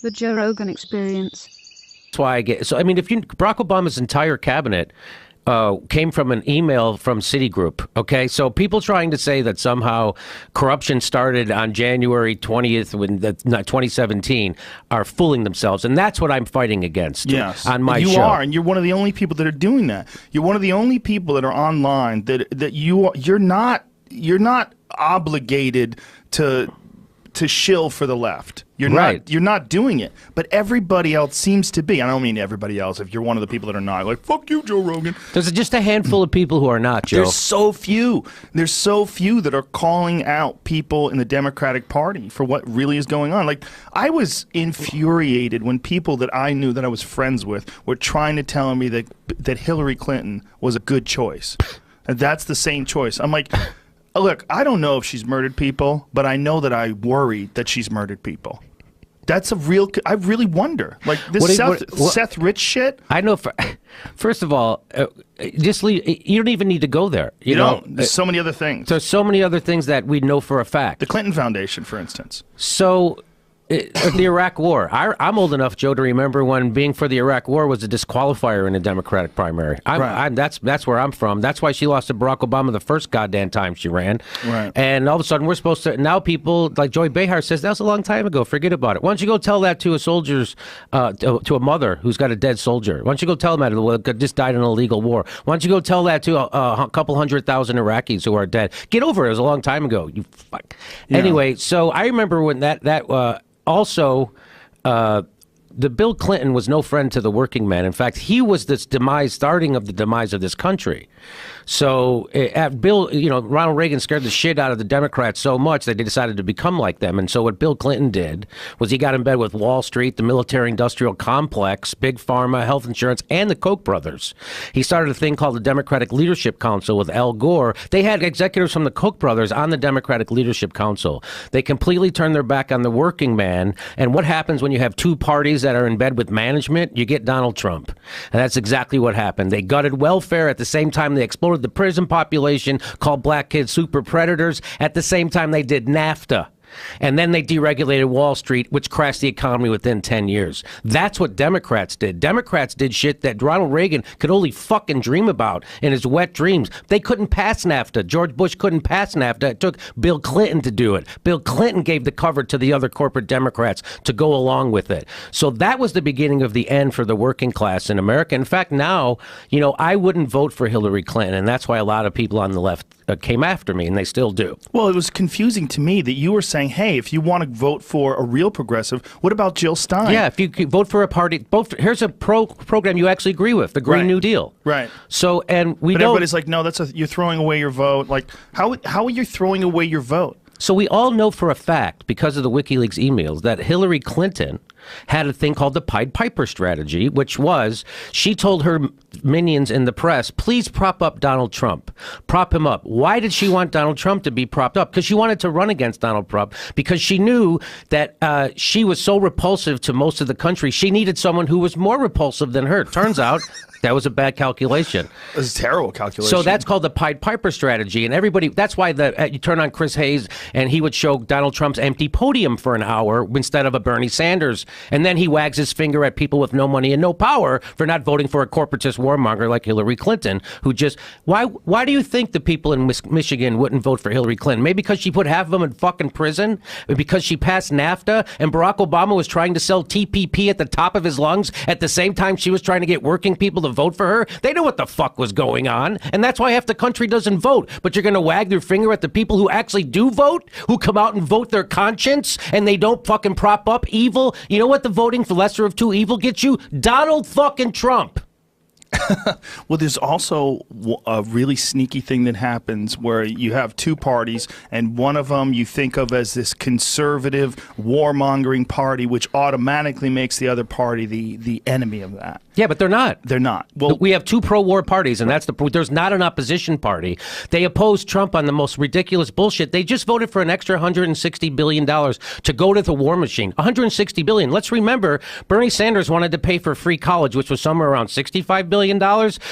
The Joe Rogan Experience. That's why I get so. I mean, Barack Obama's entire cabinet came from an email from Citigroup. Okay, so people trying to say that somehow corruption started on January 20th, 2017, are fooling themselves, and that's what I'm fighting against. Yes, on my you show. are, and you're one of the only people that are doing that. You're one of the only people that are online that you're not obligated to shill for the left. You're right. You're not doing it, but everybody else seems to be. I don't mean everybody else. If you're one of the people that are not, like, fuck you, Joe Rogan. There's just a handful of people who are not, Joe. There's so few. There's so few that are calling out people in the Democratic Party for what really is going on. Like, I was infuriated when people that I knew that I was friends with were trying to tell me that Hillary Clinton was a good choice. And that's the same choice. I'm like, look, I don't know if she's murdered people, but I know that I worry that she's murdered people. That's a real. I really wonder. Like this Seth Rich shit. I know. First of all, just leave. You don't even need to go there. You know, there's so many other things. There's so many other things that we know for a fact. The Clinton Foundation, for instance. So. The Iraq War. I'm old enough, Joe, to remember when being for the Iraq War was a disqualifier in a Democratic primary. That's where I'm from. That's why she lost to Barack Obama the first goddamn time she ran. Right. And all of a sudden, we're supposed to now. People like Joy Behar says that was a long time ago. Forget about it. Why don't you go tell that to a soldier's, to a mother who's got a dead soldier? Why don't you go tell them that just died in an illegal war? Why don't you go tell that to a couple 100,000 Iraqis who are dead? Get over it. It was a long time ago. You fuck. Yeah. Anyway, so I remember when also, the Bill Clinton was no friend to the working man. In fact, he was the starting of the demise of this country. So Ronald Reagan scared the shit out of the Democrats so much that they decided to become like them. And so what Bill Clinton did was he got in bed with Wall Street, the military-industrial complex, Big Pharma, health insurance, and the Koch brothers. He started a thing called the Democratic Leadership Council with Al Gore. They had executives from the Koch brothers on the Democratic Leadership Council. They completely turned their back on the working man. And what happens when you have two parties that are in bed with management? You get Donald Trump. And that's exactly what happened. They gutted welfare at the same time they exploded the prison population, called black kids super predators. At the same time, they did NAFTA. And then they deregulated Wall Street, which crashed the economy within 10 years. That's what Democrats did. Democrats did shit that Ronald Reagan could only fucking dream about in his wet dreams. They couldn't pass NAFTA. George Bush couldn't pass NAFTA. It took Bill Clinton to do it. Bill Clinton gave the cover to the other corporate Democrats to go along with it. So that was the beginning of the end for the working class in America. In fact, now, I wouldn't vote for Hillary Clinton, and that's why a lot of people on the left came after me, and they still do. Well, it was confusing to me that you were saying, hey, if you want to vote for a real progressive, what about Jill Stein? Yeah, if you vote for a party, here's a program you actually agree with, the Green New Deal. Right. So, and but everybody's like, no, you're throwing away your vote. Like, how are you throwing away your vote? So we all know for a fact, because of the WikiLeaks emails, that Hillary Clinton had a thing called the Pied Piper strategy, which was she told her minions in the press, please prop up Donald Trump. Prop him up. Why did she want Donald Trump to be propped up? Because she wanted to run against Donald Trump, because she knew that she was so repulsive to most of the country. She needed someone who was more repulsive than her. Turns out that was a bad calculation. It was a terrible calculation. So that's called the Pied Piper strategy. And everybody, that's why you turn on Chris Hayes and he would show Donald Trump's empty podium for an hour instead of a Bernie Sanders. And then he wags his finger at people with no money and no power for not voting for a corporatist warmonger like Hillary Clinton, who just, why do you think the people in Michigan wouldn't vote for Hillary Clinton? Maybe because she put half of them in fucking prison? Because she passed NAFTA and Barack Obama was trying to sell TPP at the top of his lungs at the same time she was trying to get working people to vote for her? They knew what the fuck was going on, and that's why half the country doesn't vote. But you're going to wag your finger at the people who actually do vote, who come out and vote their conscience, and they don't fucking prop up evil. You know what the voting for lesser of two evil gets you? Donald fucking Trump. Well, there's also a really sneaky thing that happens where you have two parties, and one of them you think of as this conservative warmongering party, which automatically makes the other party the enemy of that. Yeah, but they're not. They're not. Well, we have two pro-war parties, and there's not an opposition party. They oppose Trump on the most ridiculous bullshit. They just voted for an extra $160 billion to go to the war machine. $160 billion. Let's remember, Bernie Sanders wanted to pay for free college, which was somewhere around $65 billion.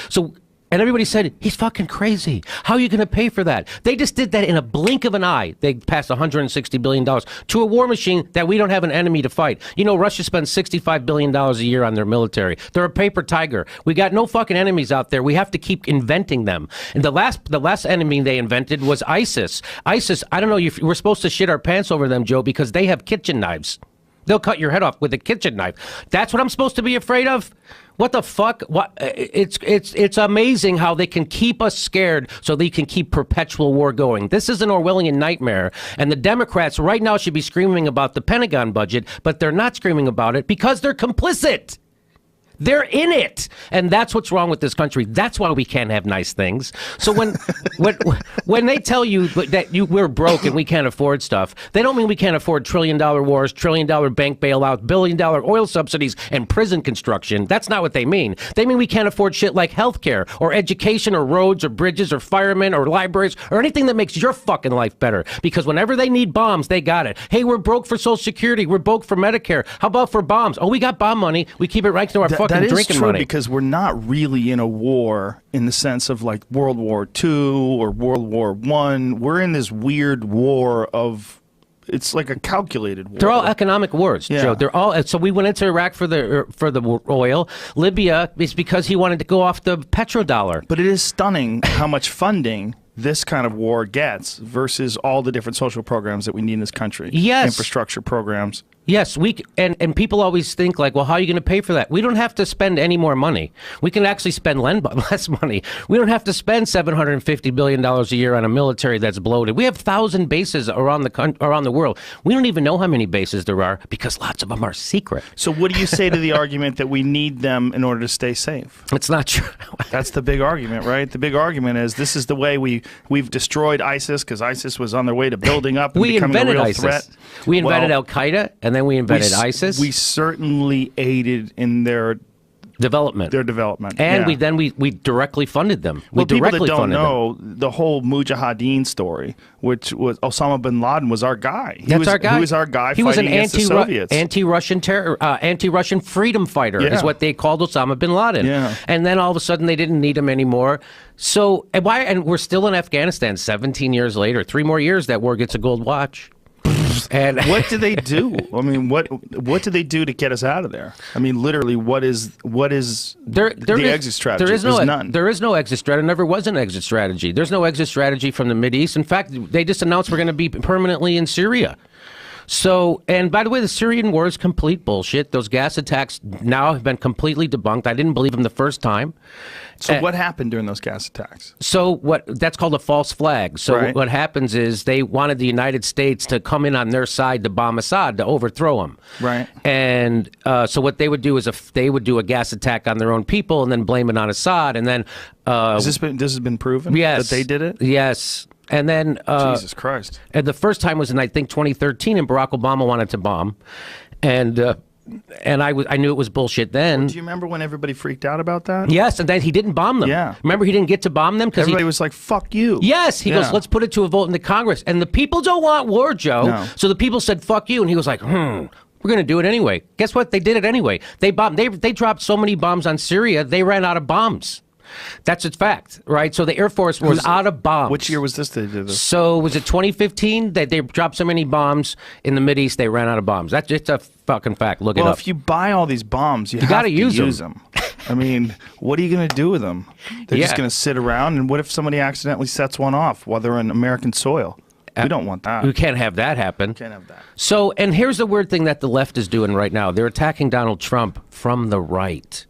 So And everybody said, he's fucking crazy. How are you going to pay for that? They just did that in a blink of an eye. They passed $160 billion to a war machine that we don't have an enemy to fight. You know, Russia spends $65 billion a year on their military. They're a paper tiger. We got no fucking enemies out there. We have to keep inventing them. And the last enemy they invented was ISIS. ISIS, I don't know, we're supposed to shit our pants over them, Joe, because they have kitchen knives. They'll cut your head off with a kitchen knife. That's what I'm supposed to be afraid of? What the fuck? What? It's amazing how they can keep us scared so they can keep perpetual war going. This is an Orwellian nightmare. And the Democrats right now should be screaming about the Pentagon budget, but they're not screaming about it because they're complicit. They're in it, and that's what's wrong with this country. That's why we can't have nice things. So when they tell you that we're broke and we can't afford stuff, they don't mean we can't afford trillion-dollar wars, trillion-dollar bank bailouts, billion-dollar oil subsidies, and prison construction. That's not what they mean. They mean we can't afford shit like healthcare or education or roads or bridges or firemen or libraries or anything that makes your fucking life better. Because whenever they need bombs, they got it. Hey, we're broke for Social Security. We're broke for Medicare. How about for bombs? Oh, we got bomb money. We keep it right to our fucking that is drinking true money. Because we're not really in a war in the sense of like World War II or World War I. We're in this weird war of, it's like a calculated war. They're all economic wars, Yeah. Joe. They're all. So we went into Iraq for the oil. Libya is because he wanted to go off the petrodollar. But it is stunning how much funding this kind of war gets versus all the different social programs that we need in this country. Yes. Infrastructure programs. Yes, and people always think like, well, how are you going to pay for that? We don't have to spend any more money. We can actually spend less money. We don't have to spend $750 billion a year on a military that's bloated. We have 1,000 bases around the world. We don't even know how many bases there are because lots of them are secret. So what do you say to the argument that we need them in order to stay safe? It's not true. That's the big argument, right? The big argument is this is the way we've destroyed ISIS because ISIS was on their way to building up and We becoming invented a real ISIS. threat. We invented Al-Qaeda, and then we invented ISIS. We certainly aided in their development. And yeah. we directly funded them. Well, people that directly don't funded them. know the whole Mujahideen story, which was Osama bin Laden was our guy. That's our guy. He was our guy. He was an against the Soviets. anti-Russian freedom fighter. Yeah. Is what they called Osama bin Laden. Yeah. And then all of a sudden they didn't need him anymore. So and we're still in Afghanistan 17 years later. 3 more years that war gets a gold watch. And what do they do? I mean, what do they do to get us out of there? I mean, literally, what is the exit strategy? There's none. There is no exit strategy. There never was an exit strategy. There's no exit strategy from the Mideast. In fact, they just announced we're going to be permanently in Syria. So, and by the way, the Syrian war is complete bullshit. Those gas attacks now have been completely debunked. I didn't believe them the first time. So what happened during those gas attacks? So that's called a false flag. So Right. what happens is they wanted the United States to come in on their side to bomb Assad, to overthrow him. Right. And so what they would do is they would do a gas attack on their own people and then blame it on Assad. And then This has been proven? Yes, That they did it? Yes. And then Jesus Christ. and the first time was in, I think, 2013, and Barack Obama wanted to bomb, and I knew it was bullshit then. Do you remember when everybody freaked out about that? Yes, and then he didn't bomb them. Yeah. Remember, he didn't get to bomb them because Everybody was like, "Fuck you." Yes, he Yeah. goes, let's put it to a vote in the Congress, and the people don't want war, Joe. No. So the people said, "Fuck you," and he was like, We're going to do it anyway." Guess what? They did it anyway. They bombed. They dropped so many bombs on Syria, they ran out of bombs. That's a fact, right? So the Air Force was out of bombs. Which year was this they did this? So was it 2015 that they dropped so many bombs in the Mideast they ran out of bombs? That's just a fucking fact. Look it Well, up. if you buy all these bombs, you have gotta to use them. I mean, what are you going to do with them? They're just Yeah. going to sit around, and what if somebody accidentally sets one off while they're on American soil? We don't want that. We can't have that happen. Can't have that. So, and here's the weird thing that the left is doing right now. They're attacking Donald Trump from the right.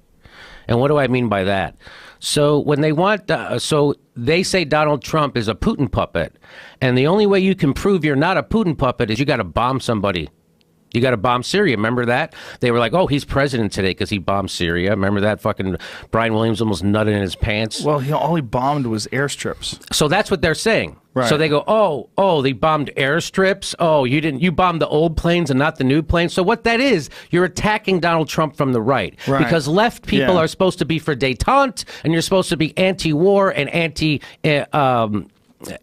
And what do I mean by that? So when they want, so they say Donald Trump is a Putin puppet. And the only way you can prove you're not a Putin puppet is you got to bomb somebody. You got to bomb Syria. Remember that? They were like, oh, he's president today because he bombed Syria. Remember that? Fucking Brian Williams almost nutted in his pants. Well, all he bombed was airstrips. So that's what they're saying. Right. So they go, oh, they bombed airstrips. Oh, you bombed the old planes and not the new planes. So what that is, you're attacking Donald Trump from the right. Right. Because left people Yeah. are supposed to be for détente, and you're supposed to be anti-war and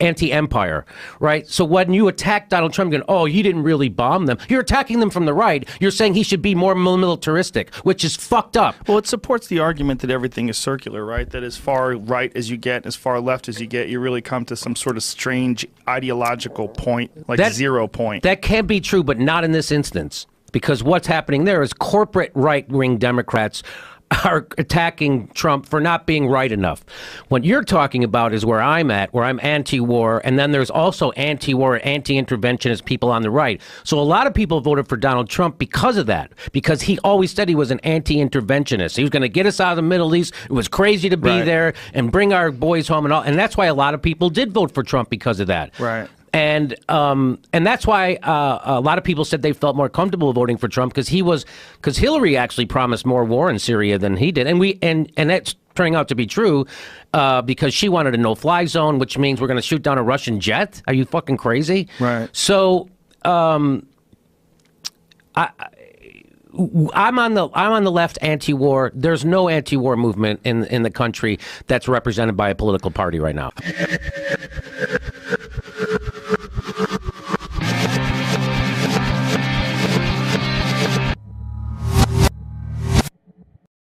anti-empire, right? So when you attack Donald Trump, going, oh, he didn't really bomb them. You're attacking them from the right. You're saying he should be more militaristic, which is fucked up. Well, it supports the argument that everything is circular, right? That as far right as you get, as far left as you get, you really come to some sort of strange ideological point, like 0 point. That can be true, but not in this instance. Because what's happening there is corporate right-wing Democrats are attacking Trump for not being right enough. What you're talking about is where I'm at, where I'm anti-war, and then there's also anti-war, anti-interventionist people on the right. So a lot of people voted for Donald Trump because of that, because he always said he was an anti-interventionist. He was going to get us out of the Middle East. It was crazy to be there and bring our boys home and all. And that's why a lot of people did vote for Trump because of that. Right. And that's why a lot of people said they felt more comfortable voting for Trump because Hillary actually promised more war in Syria than he did, and that's turning out to be true because she wanted a no-fly zone, which means we're going to shoot down a Russian jet. Are you fucking crazy? Right. So I'm on the left anti-war. There's no anti-war movement in the country that's represented by a political party right now.